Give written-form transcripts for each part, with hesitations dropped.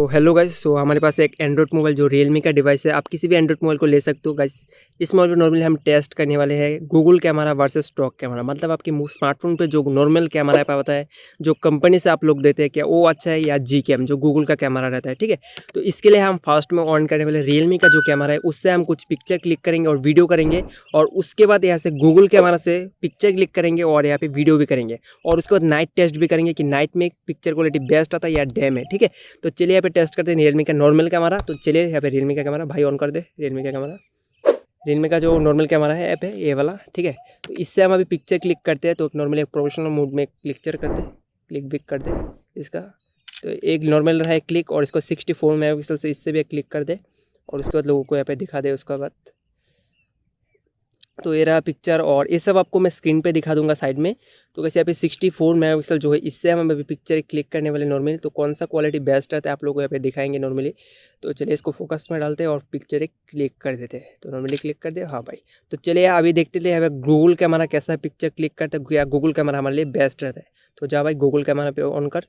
तो hello guys, सो हमारे पास एक एंड्रॉइड मोबाइल जो Realme का डिवाइस है। आप किसी भी एंड्रॉइड मोबाइल को ले सकते हो गाइस। इस मोबाइल पे नॉर्मली हम टेस्ट करने वाले हैं Google camera versus stock camera. मतलब आपके स्मार्टफोन पे जो नॉर्मल कैमरा पे होता है, जो कंपनी से आप लोग देते हैं, क्या वो अच्छा है या Gcam जो गूगल का कैमरा रहता है। ठीक है, तो इसके लिए हम फर्स्ट में ऑन करने वाले Realme का जो कैमरा है, उससे हम कुछ पिक्चर क्लिक करेंगे और वीडियो करेंगे। और उसके बाद यहाँ से गूगल कैमरा से पिक्चर क्लिक करेंगे और यहाँ पे वीडियो भी करेंगे। और उसके बाद नाइट टेस्ट भी करेंगे कि नाइट में पिक्चर क्वालिटी बेस्ट आता है या डैम है। ठीक है, तो चलिए यहाँ पे टेस्ट करते हैं रियलमी का नॉर्मल कैमरा। तो चलिए यहाँ पे रियलमी का कैमरा भाई ऑन कर दे। रियलमी का कैमरा, रियलमी का जो नॉर्मल कैमरा है ऐप है ये वाला। ठीक है, तो इससे हम अभी पिक्चर क्लिक करते हैं तो नॉर्मली एक प्रोफेशनल मोड में पिक्चर करते हैं, क्लिक भी करते हैं इसका। तो एक नॉर्मल रहा है क्लिक, और इसको 64 मेगापिक्सल से इससे भी एक क्लिक कर दे और उसके बाद लोगों को यहाँ पे दिखा दे। उसका बाद तो ये रहा पिक्चर, और ये सब आपको मैं स्क्रीन पे दिखा दूंगा साइड में। तो कैसे यहाँ पे 64 मेगापिक्सल जो है, इससे हम अभी पिक्चर क्लिक करने वाले नॉर्मली। तो कौन सा क्वालिटी बेस्ट रहता है आप लोगों को यहाँ पे दिखाएंगे नॉर्मली। तो चलिए इसको फोकस में डालते हैं और पिक्चर एक क्लिक कर देते हैं। तो नॉर्मली क्लिक कर दे, हाँ भाई। तो चलिए अभी देखते थे यहाँ पे गूगल कैमरा कैसा पिक्चर क्लिक करता है, या गूगल कैमरा हमारे लिए बेस्ट रहता है। तो जा भाई गूगल कैमरा पे ऑन कर,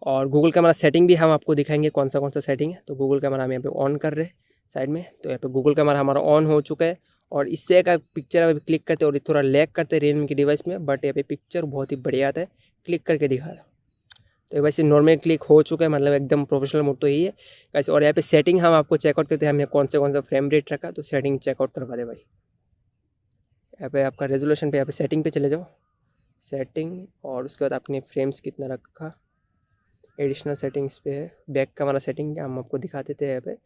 और गूगल कैमरा सेटिंग भी हम आपको दिखाएंगे कौन सा सेटिंग है। तो गूगल कैमरा हम यहाँ पे ऑन कर रहे हैं साइड में। तो यहाँ पे गूगल कैमरा हमारा ऑन हो चुका है, और इससे एक पिक्चर अभी क्लिक करते हैं और थोड़ा लैग करते हैं रियलमी के डिवाइस में, बट यहाँ पे पिक्चर बहुत ही बढ़िया आता है। क्लिक करके दिखा दो, तो वैसे नॉर्मल क्लिक हो चुका है, मतलब एकदम प्रोफेशनल मोड तो यही है वैसे। और यहाँ पे सेटिंग हम आपको चेकआउट करते हैं, हमने कौन सा फ्रेम रेट रखा, तो सेटिंग चेकआउट करवा दे भाई। यहाँ पे आपका रेजोल्यूशन पे यहाँ पे सेटिंग पे चले जाओ, सेटिंग, और उसके बाद आपने फ्रेम्स कितना रखा, एडिशनल सेटिंग्स पे है। बैक कैमरा सेटिंग हम आपको दिखा देते हैं यहाँ पे।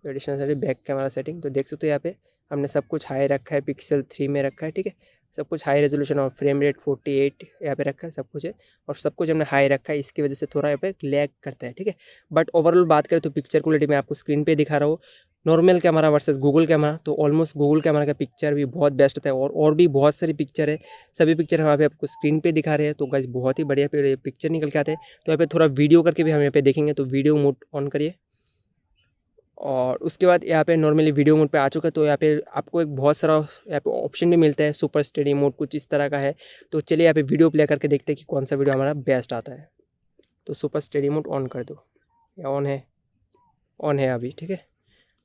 Additional setting back camera setting, तो देख सकते हो यहाँ पे हमने सब कुछ हाई रखा है, पिक्सल 3 में रखा है। ठीक है, सब कुछ हाई रेजोल्यूशन, और फ्रेम रेट 48 यहाँ पे रखा है, सब कुछ है। और सब कुछ हमने हाई रखा है, इसकी वजह से थोड़ा यहाँ पे लैग करता है। ठीक है, बट ओवरऑल बात करें तो पिक्चर क्वालिटी में आपको स्क्रीन पे दिखा रहा हूँ normal camera versus Google camera. तो ऑलमोस्ट गूगल कैमरा का पिक्चर भी बहुत बेस्ट होता है, और भी बहुत सारी पिक्चर है। सभी पिक्चर हम यहाँ पे आपको स्क्रीन पे दिखा रहे हैं। तो गाइस बहुत ही बढ़िया पिक्चर निकल के आते हैं। तो यहाँ पे थोड़ा वीडियो करके भी हम यहाँ पे देखेंगे। तो वीडियो मोड ऑन करिए, और उसके बाद यहाँ पे नॉर्मली वीडियो मोड पे आ चुका है। तो यहाँ पे आपको एक बहुत सारा यहाँ पे ऑप्शन भी मिलता है, सुपर स्टडी मोड कुछ इस तरह का है। तो चलिए यहाँ पे वीडियो प्ले करके देखते हैं कि कौन सा वीडियो हमारा बेस्ट आता है। तो सुपर स्टडी मोड ऑन कर दो, या ऑन है, ऑन है अभी। ठीक है,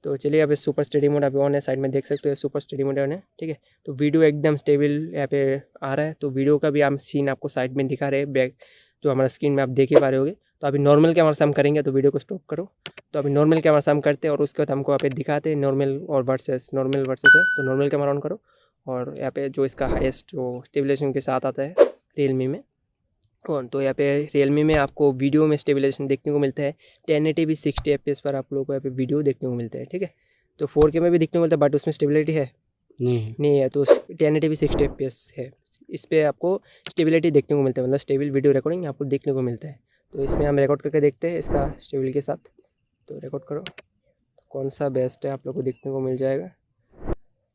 तो चलिए यहाँ पे सुपर स्टडी मोड अभी ऑन है, साइड में देख सकते हो सुपर स्टडी मोड ऑन है। ठीक है, तो वीडियो एकदम स्टेबल यहाँ पे आ रहा है। तो वीडियो का भी हम सीन आपको साइड में दिखा रहे हैं, बैक जो हमारा स्क्रीन में आप देख ही पा रहे होगे। तो अभी नॉर्मल कैमरा से हम करेंगे, तो वीडियो को स्टॉप करो। तो अभी नॉर्मल कैमरा से हम करते हैं, और उसके बाद हमको यहाँ पे दिखाते हैं नॉर्मल और वर्सेस नॉर्मल वर्सेस है। तो नॉर्मल कैमरा ऑन करो, और यहाँ पे जो इसका हाईएस्ट जो स्टेबलाइजेशन के साथ आता है रियलमी में, तो यहाँ पे रियलमी में आपको वीडियो में स्टेबलाइजेशन देखने को मिलता है 1080p 60 fps पर आप लोगों को यहाँ पे वीडियो देखने को मिलता है। ठीक है, तो 4K में भी देखने को मिलता है, बट उसमें स्टेबिलिटी है नहीं है। तो 1080p 60 fps है, इस पर आपको स्टेबिलिटी देखने को मिलता है, मतलब स्टेबल वीडियो रिकॉर्डिंग आपको देखने को मिलता है। तो इसमें हम रिकॉर्ड करके देखते हैं इसका स्टेबिलिटी के साथ। तो रिकॉर्ड करो, कौन सा बेस्ट है आप लोग को देखने को मिल जाएगा।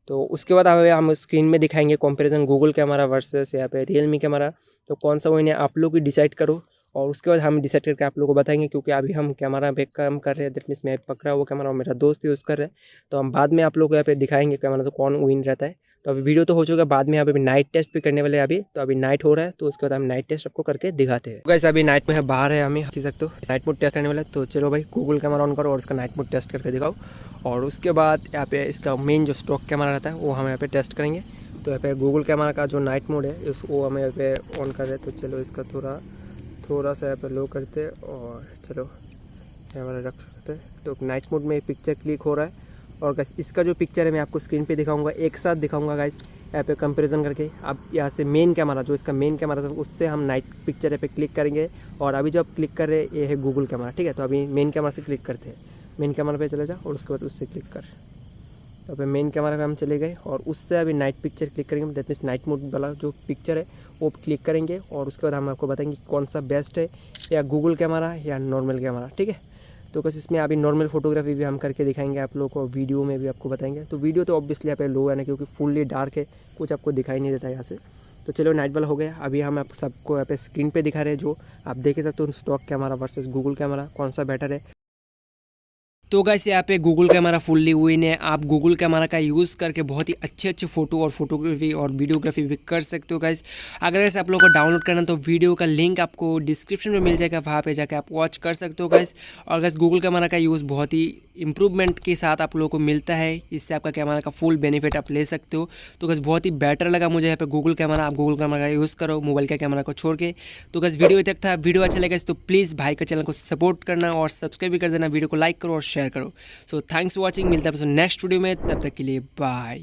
तो उसके बाद हम स्क्रीन में दिखाएंगे कंपैरिजन गूगल कैमरा वर्सेस यहाँ पे रियलमी कैमरा। तो कौन सा वो आप लोग ही डिसाइड करो, और उसके बाद हम डिसाइड करके आप लोगों को बताएंगे। क्योंकि अभी हम कैमरा पे काम कर रहे हैं, दैट मीन्स मैं पकड़ा वो कैमरा और मेरा दोस्त यूज़ कर रहे हैं। तो हम बाद में आप लोग को यहाँ पे दिखाएंगे कैमरा तो कौन विन रहता है। तो अभी वीडियो तो हो चुका है, बाद में यहाँ पे नाइट टेस्ट भी करने वाले हैं अभी। तो अभी नाइट हो रहा है, तो उसके बाद हम नाइट टेस्ट आपको करके दिखाते हैं। गाइस अभी नाइट में है, बाहर है, हमें देख सकते हो नाइट मोड टेस्ट करने वाला है। तो चलो भाई गूगल कैमरा ऑन करो और उसका नाइट मोड टेस्ट करके दिखाओ। और उसके बाद यहाँ पे इसका मेन जो स्टॉक कैमरा रहता है वो हम यहाँ पे टेस्ट करेंगे। तो यहाँ पे गूगल कैमरा का जो नाइट मोड है वो हम यहाँ पे ऑन कर रहे हैं। तो चलो इसका थोड़ा सा यहाँ पे लो करते, और चलो कैमरा रख सकते हैं। तो नाइट मोड में पिक्चर क्लिक हो रहा है, और गाइस इसका जो पिक्चर है मैं आपको स्क्रीन पे दिखाऊंगा, एक साथ दिखाऊंगा गाइस यहाँ पे कंपैरिजन करके। अब यहाँ से मेन कैमरा जो इसका मेन कैमरा था उससे हम नाइट पिक्चर यहाँ पे क्लिक करेंगे, और अभी जो आप क्लिक कर रहे हैं ये है गूगल कैमरा। ठीक है, तो अभी मेन कैमरा से क्लिक करते हैं, मेन कैमरा पे चले जाओ और उसके बाद उससे क्लिक कर। तो अभी मेन कैमरा पे हम चले गए, और उससे अभी नाइट पिक्चर क्लिक करेंगे, दैट मीन्स नाइट मोड वाला जो पिक्चर है वो क्लिक करेंगे। और उसके बाद हम आपको बताएंगे कौन सा बेस्ट है, या गूगल कैमरा या नॉर्मल कैमरा। ठीक है, तो बस इसमें अभी नॉर्मल फोटोग्राफी भी हम करके दिखाएंगे आप लोगों को, वीडियो में भी आपको बताएंगे। तो वीडियो तो ऑब्वियसली यहाँ पे लो है ना, क्योंकि फुल्ली डार्क है, कुछ आपको दिखाई नहीं देता यहाँ से। तो चलो नाइट वाला हो गया। अभी हम आप सबको यहाँ पे स्क्रीन पे दिखा रहे हैं, जो आप देख सकते हो stock camera versus Google camera कौन सा बेटर है। तो गाइस यहाँ पे गूगल कैमरा फुल्ली विन है। आप गूगल कैमरा का यूज़ करके बहुत ही अच्छे अच्छे फोटो और फोटोग्राफी और वीडियोग्राफी भी कर सकते हो गाइस। अगर ऐसे आप लोगों को डाउनलोड करना तो वीडियो का लिंक आपको डिस्क्रिप्शन में मिल जाएगा, वहाँ पे जाके आप वॉच कर सकते हो गाइस। और गाइस गूगल कैमरा का यूज़ बहुत ही इंप्रूवमेंट के साथ आप लोगों को मिलता है, इससे आपका कैमरा का फुल बेनिफिट आप ले सकते हो। तो गाइस बहुत ही बेटर लगा मुझे यहाँ पे गूगल कैमरा। आप गूगल कैमरा का यूज़ करो मोबाइल का कैमरा को छोड़ के। तो गाइस वीडियो तक था, वीडियो अच्छा लगा तो प्लीज़ भाई का चैनल को सपोर्ट करना और सब्सक्राइब भी कर देना, वीडियो को लाइक करो और शेयर करो। सो थैंक्स फॉर वॉचिंग, मिलता है नेक्स्ट वीडियो में, तब तक के लिए बाय।